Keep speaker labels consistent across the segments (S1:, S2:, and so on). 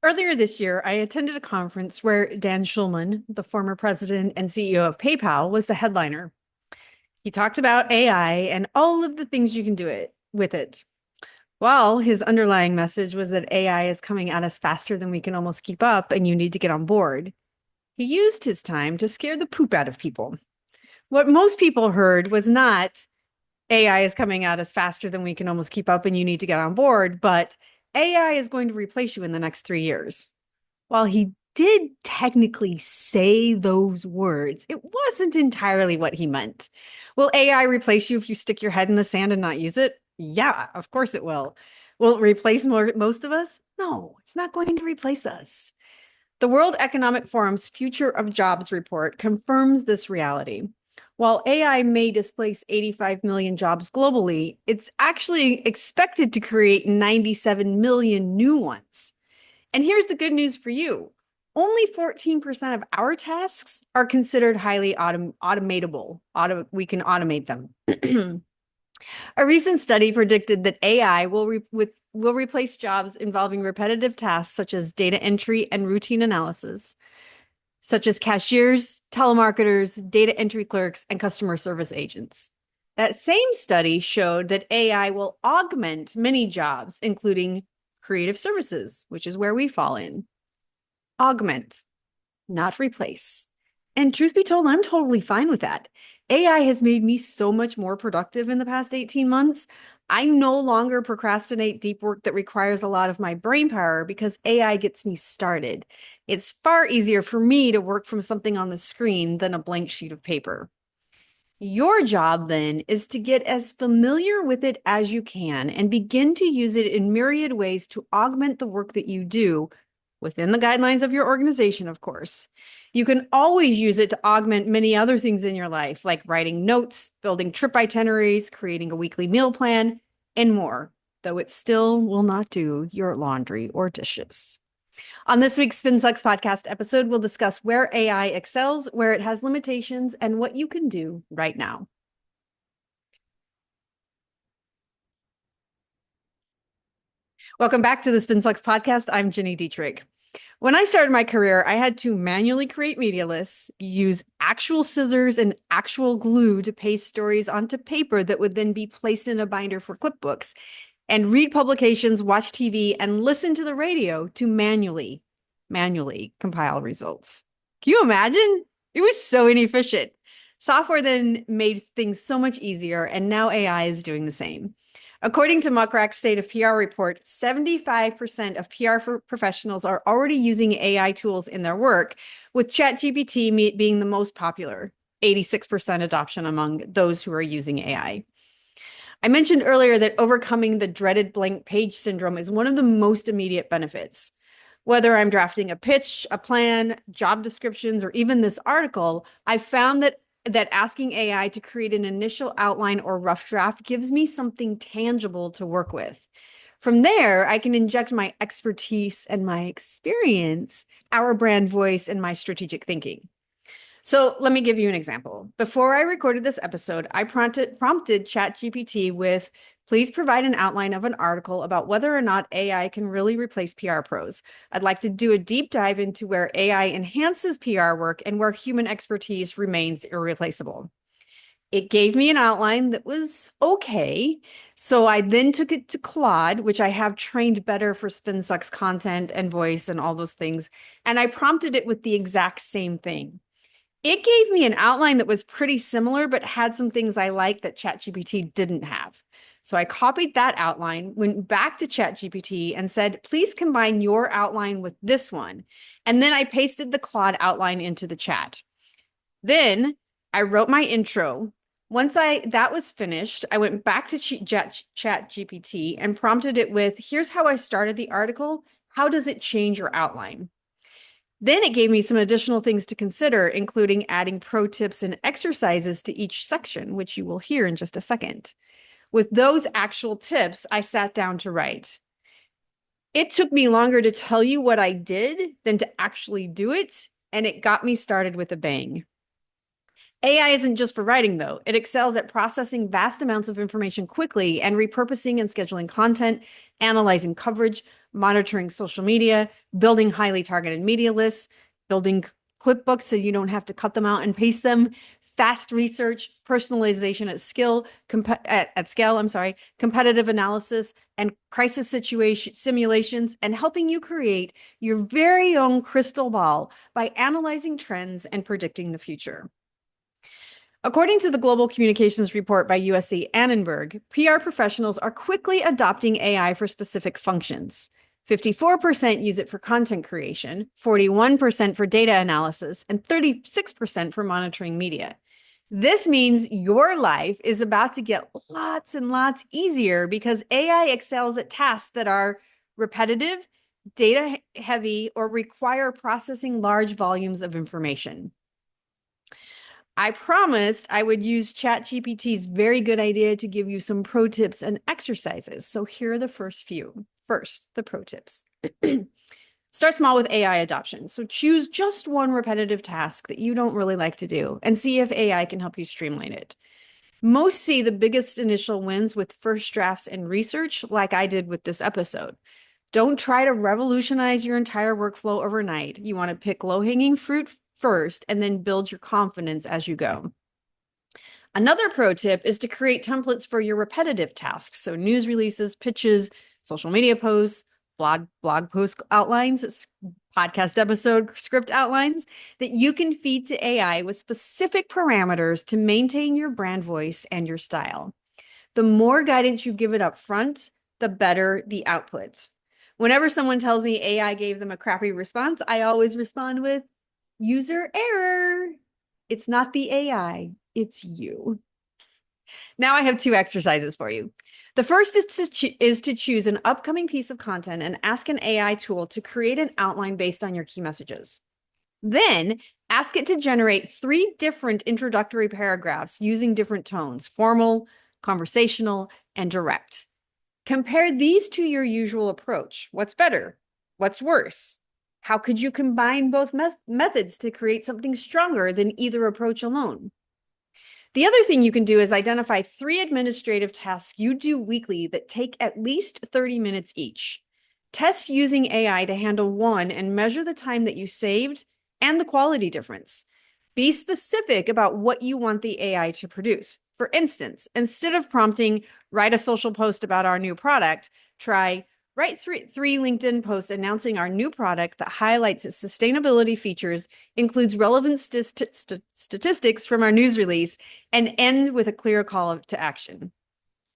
S1: Earlier this year, I attended a conference where Dan Schulman, the former president and CEO of PayPal, was the headliner. He talked about AI and all of the things you can do with it. Well, his underlying message was that AI is coming at us faster than we can almost keep up, and you need to get on board. He used his time to scare the poop out of people. What most people heard was not AI is coming at us faster than we can almost keep up, and you need to get on board, but AI is going to replace you in the next 3 years. While he did technically say those words, it wasn't entirely what he meant. Will AI replace you if you stick your head in the sand and not use it? Yeah, of course it will. Will it replace most of us? No, it's not going to replace us. The World Economic Forum's Future of Jobs report confirms this reality. While AI may displace 85 million jobs globally, it's actually expected to create 97 million new ones. And here's the good news for you. Only 14% of our tasks are considered highly automatable. We can automate them. A recent study predicted that AI will replace jobs involving repetitive tasks such as data entry and routine analysis, such as cashiers, telemarketers, data entry clerks, and customer service agents. That same study showed that AI will augment many jobs, including creative services, which is where we fall in. Augment, not replace. And truth be told, I'm totally fine with that. AI has made me so much more productive in the past 18 months. I no longer procrastinate deep work that requires a lot of my brain power because AI gets me started. It's far easier for me to work from something on the screen than a blank sheet of paper. Your job then is to get as familiar with it as you can and begin to use it in myriad ways to augment the work that you do within the guidelines of your organization, of course. You can always use it to augment many other things in your life, like writing notes, building trip itineraries, creating a weekly meal plan, and more, though it still will not do your laundry or dishes. On this week's Spin Sucks podcast episode, we'll discuss where AI excels, where it has limitations, and what you can do right now. Welcome back to the Spin Sucks podcast. I'm Jenny Dietrich. When I started my career, I had to manually create media lists, use actual scissors and actual glue to paste stories onto paper that would then be placed in a binder for clipbooks, and read publications, watch TV, and listen to the radio to manually compile results. Can you imagine? It was so inefficient. Software then made things so much easier, and now AI is doing the same. According to Muckrak's State of PR report, 75% of PR professionals are already using AI tools in their work, with ChatGPT being the most popular, 86% adoption among those who are using AI. I mentioned earlier that overcoming the dreaded blank page syndrome is one of the most immediate benefits. Whether I'm drafting a pitch, a plan, job descriptions, or even this article, I found that asking AI to create an initial outline or rough draft gives me something tangible to work with. From there, I can inject my expertise and my experience, our brand voice, and my strategic thinking. So let me give you an example. Before I recorded this episode, I prompted ChatGPT with, please provide an outline of an article about whether or not AI can really replace PR pros. I'd like to do a deep dive into where AI enhances PR work and where human expertise remains irreplaceable. It gave me an outline that was okay. So I then took it to Claude, which I have trained better for SpinSucks content and voice and all those things. And I prompted it with the exact same thing. It gave me an outline that was pretty similar, but had some things I liked that ChatGPT didn't have. So I copied that outline, went back to ChatGPT and said, please combine your outline with this one. And then I pasted the Claude outline into the chat. Then I wrote my intro. Once that was finished, I went back to ChatGPT and prompted it with, here's how I started the article. How does it change your outline? Then it gave me some additional things to consider, including adding pro tips and exercises to each section, which you will hear in just a second. With those actual tips, I sat down to write. It took me longer to tell you what I did than to actually do it, and it got me started with a bang. AI isn't just for writing, though. It excels at processing vast amounts of information quickly and repurposing and scheduling content, analyzing coverage, monitoring social media, building highly targeted media lists, building clip books so you don't have to cut them out and paste them, fast research, personalization at scale, competitive analysis, and crisis situation simulations, and helping you create your very own crystal ball by analyzing trends and predicting the future. According to the Global Communications Report by USC Annenberg, PR professionals are quickly adopting AI for specific functions. 54% use it for content creation, 41% for data analysis, and 36% for monitoring media. This means your life is about to get lots and lots easier because AI excels at tasks that are repetitive, data heavy, or require processing large volumes of information. I promised I would use ChatGPT's very good idea to give you some pro tips and exercises. So here are the first few. First, the pro tips. Start small with AI adoption. So choose just one repetitive task that you don't really like to do and see if AI can help you streamline it. Most see the biggest initial wins with first drafts and research, like I did with this episode. Don't try to revolutionize your entire workflow overnight. You want to pick low-hanging fruit first and then build your confidence as you go. Another pro tip is to create templates for your repetitive tasks. So news releases, pitches, social media posts, blog post outlines, podcast episode script outlines that you can feed to AI with specific parameters to maintain your brand voice and your style. The more guidance you give it up front, the better the output. Whenever someone tells me AI gave them a crappy response, I always respond with user error. It's not the AI, it's you. Now I have two exercises for you. The first is to choose an upcoming piece of content and ask an AI tool to create an outline based on your key messages. Then ask it to generate 3 different introductory paragraphs using different tones: formal, conversational, and direct. Compare these to your usual approach. What's better? What's worse? How could you combine both methods to create something stronger than either approach alone? The other thing you can do is identify 3 administrative tasks you do weekly that take at least 30 minutes each. Test using AI to handle one and measure the time that you saved and the quality difference. Be specific about what you want the AI to produce. For instance, instead of prompting, write a social post about our new product, try, write 3 LinkedIn posts announcing our new product that highlights its sustainability features, includes relevant statistics from our news release, and end with a clear call to action.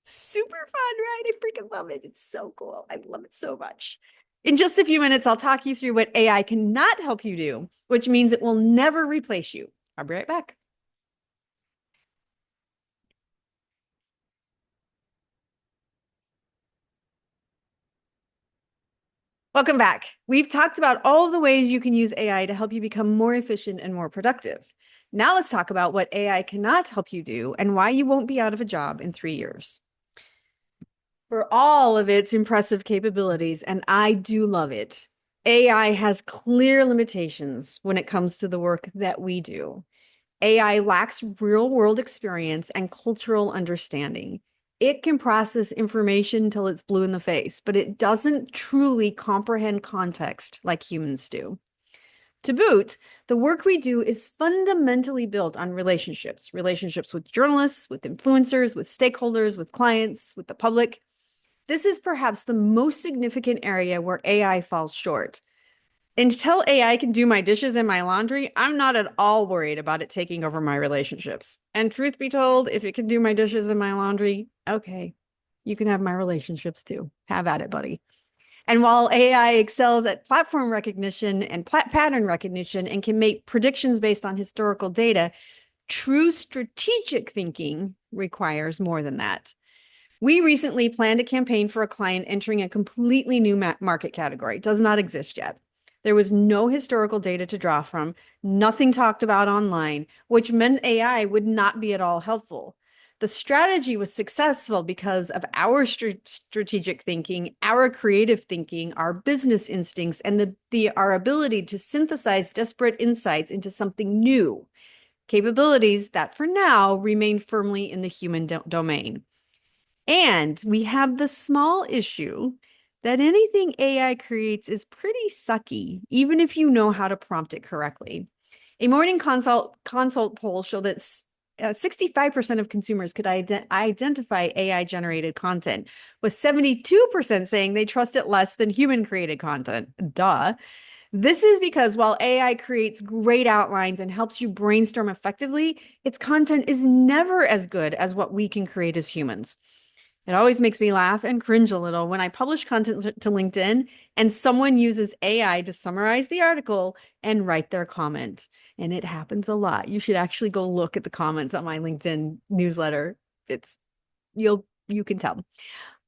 S1: Super fun, right? I freaking love it. It's so cool. I love it so much. In just a few minutes, I'll talk you through what AI cannot help you do, which means it will never replace you. I'll be right back. Welcome back. We've talked about all of the ways you can use AI to help you become more efficient and more productive. Now let's talk about what AI cannot help you do and why you won't be out of a job in 3 years. For all of its impressive capabilities, and I do love it, AI has clear limitations when it comes to the work that we do. AI lacks real-world experience and cultural understanding. It can process information till it's blue in the face, but it doesn't truly comprehend context like humans do. To boot, the work we do is fundamentally built on relationships with journalists, with influencers, with stakeholders, with clients, with the public. This is perhaps the most significant area where AI falls short. Until AI can do my dishes and my laundry, I'm not at all worried about it taking over my relationships. And truth be told, if it can do my dishes and my laundry, okay, you can have my relationships too. Have at it, buddy. And while AI excels at platform recognition and pattern recognition and can make predictions based on historical data, true strategic thinking requires more than that. We recently planned a campaign for a client entering a completely new market category. It does not exist yet. There was no historical data to draw from, nothing talked about online, which meant AI would not be at all helpful. The strategy was successful because of our strategic thinking, our creative thinking, our business instincts, and our ability to synthesize disparate insights into something new, capabilities that for now remain firmly in the human domain. And we have the small issue that anything AI creates is pretty sucky, even if you know how to prompt it correctly. A morning consult poll showed that 65% of consumers could identify AI generated content, with 72% saying they trust it less than human created content. Duh. This is because while AI creates great outlines and helps you brainstorm effectively, its content is never as good as what we can create as humans. It always makes me laugh and cringe a little when I publish content to LinkedIn and someone uses AI to summarize the article and write their comment. And it happens a lot. You should actually go look at the comments on my LinkedIn newsletter. It's you can tell.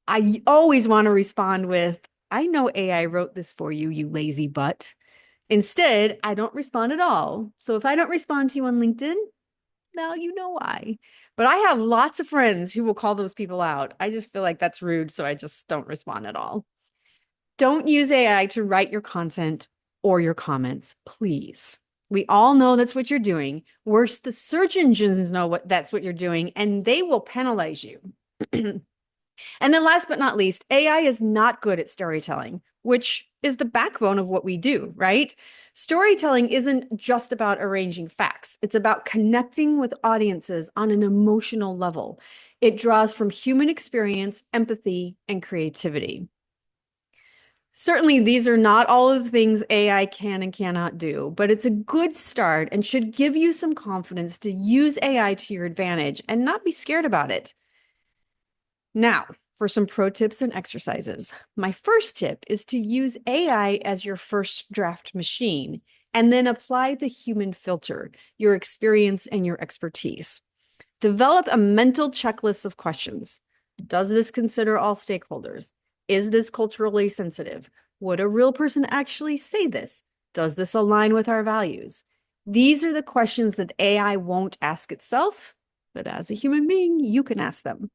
S1: I always want to respond with, I know AI wrote this for you, you lazy butt. Instead, I don't respond at all. So if I don't respond to you on LinkedIn, now you know why. But I have lots of friends who will call those people out. I just feel like that's rude, so I just don't respond at all. Don't use AI to write your content or your comments, please. We all know that's what you're doing. Worse, the search engines know that's what you're doing, and they will penalize you. And then last but not least, AI is not good at storytelling, which is the backbone of what we do, right? Storytelling isn't just about arranging facts. It's about connecting with audiences on an emotional level. It draws from human experience, empathy, and creativity. Certainly, these are not all of the things AI can and cannot do, but it's a good start and should give you some confidence to use AI to your advantage and not be scared about it. Now, for some pro tips and exercises. My first tip is to use AI as your first draft machine and then apply the human filter, your experience and your expertise. Develop a mental checklist of questions. Does this consider all stakeholders? Is this culturally sensitive? Would a real person actually say this? Does this align with our values? These are the questions that AI won't ask itself, but as a human being, you can ask them.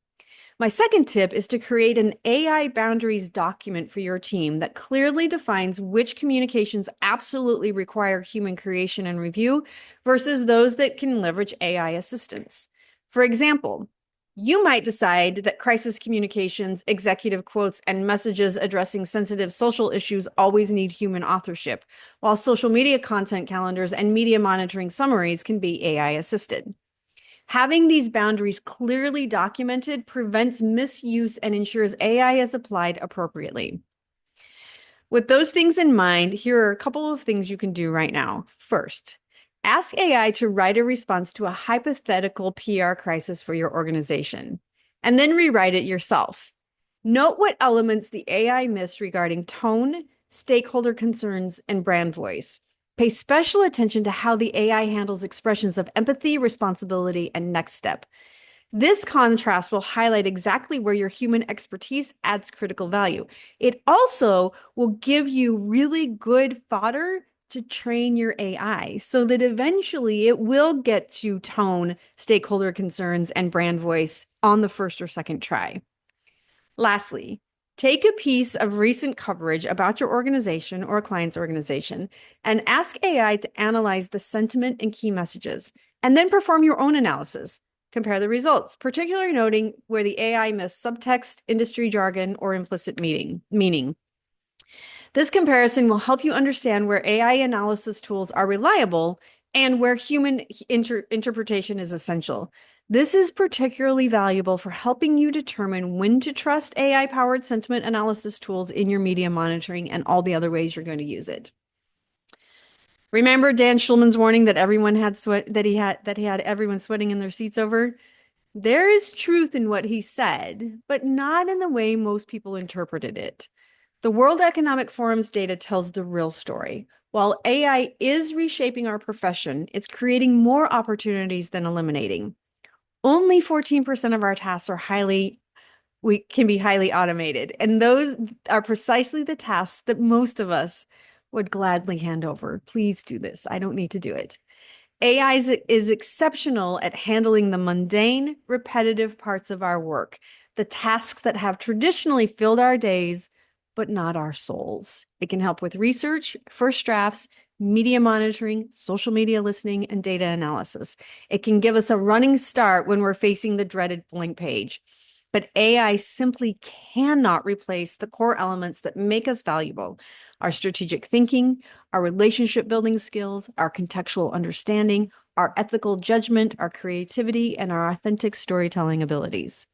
S1: My second tip is to create an AI boundaries document for your team that clearly defines which communications absolutely require human creation and review versus those that can leverage AI assistance. For example, you might decide that crisis communications, executive quotes, and messages addressing sensitive social issues always need human authorship, while social media content calendars and media monitoring summaries can be AI assisted. Having these boundaries clearly documented prevents misuse and ensures AI is applied appropriately. With those things in mind, here are a couple of things you can do right now. First, ask AI to write a response to a hypothetical PR crisis for your organization, and then rewrite it yourself. Note what elements the AI missed regarding tone, stakeholder concerns, and brand voice. Pay special attention to how the AI handles expressions of empathy, responsibility, and next step. This contrast will highlight exactly where your human expertise adds critical value. It also will give you really good fodder to train your AI so that eventually it will get to tone, stakeholder concerns, and brand voice on the first or second try. Lastly, take a piece of recent coverage about your organization or a client's organization and ask AI to analyze the sentiment and key messages, and then perform your own analysis. Compare the results, particularly noting where the AI missed subtext, industry jargon, or implicit meaning. This comparison will help you understand where AI analysis tools are reliable and where human interpretation is essential. This is particularly valuable for helping you determine when to trust AI-powered sentiment analysis tools in your media monitoring and all the other ways you're going to use it. Remember Dan Schulman's warning that everyone had he had everyone sweating in their seats over? There is truth in what he said, but not in the way most people interpreted it. The World Economic Forum's data tells the real story. While AI is reshaping our profession, it's creating more opportunities than eliminating. Only 14% of our tasks can be highly automated, and those are precisely the tasks that most of us would gladly hand over. Please do this. I don't need to do it. AI is exceptional at handling the mundane, repetitive parts of our work, the tasks that have traditionally filled our days, but not our souls. It can help with research, first drafts, media monitoring, social media listening, and data analysis. It can give us a running start when we're facing the dreaded blank page. But AI simply cannot replace the core elements that make us valuable: our strategic thinking, our relationship building skills, our contextual understanding, our ethical judgment, our creativity, and our authentic storytelling abilities.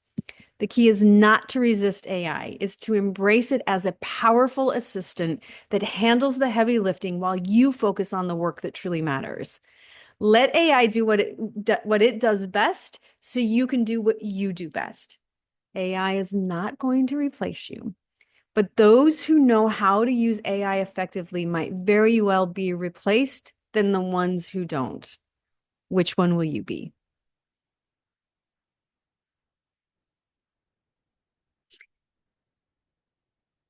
S1: The key is not to resist AI, it's to embrace it as a powerful assistant that handles the heavy lifting while you focus on the work that truly matters. Let AI do what it does best so you can do what you do best. AI is not going to replace you, but those who know how to use AI effectively might very well be replaced than the ones who don't. Which one will you be?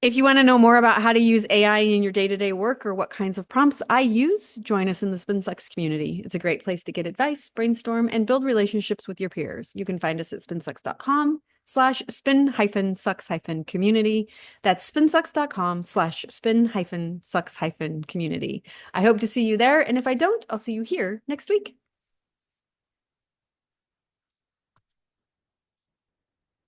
S1: If you want to know more about how to use AI in your day-to-day work or what kinds of prompts I use, join us in the SpinSucks community. It's a great place to get advice, brainstorm, and build relationships with your peers. You can find us at spinsucks.com/spin-sucks-community. That's spinsucks.com/spin-sucks-community. I hope to see you there, and if I don't, I'll see you here next week.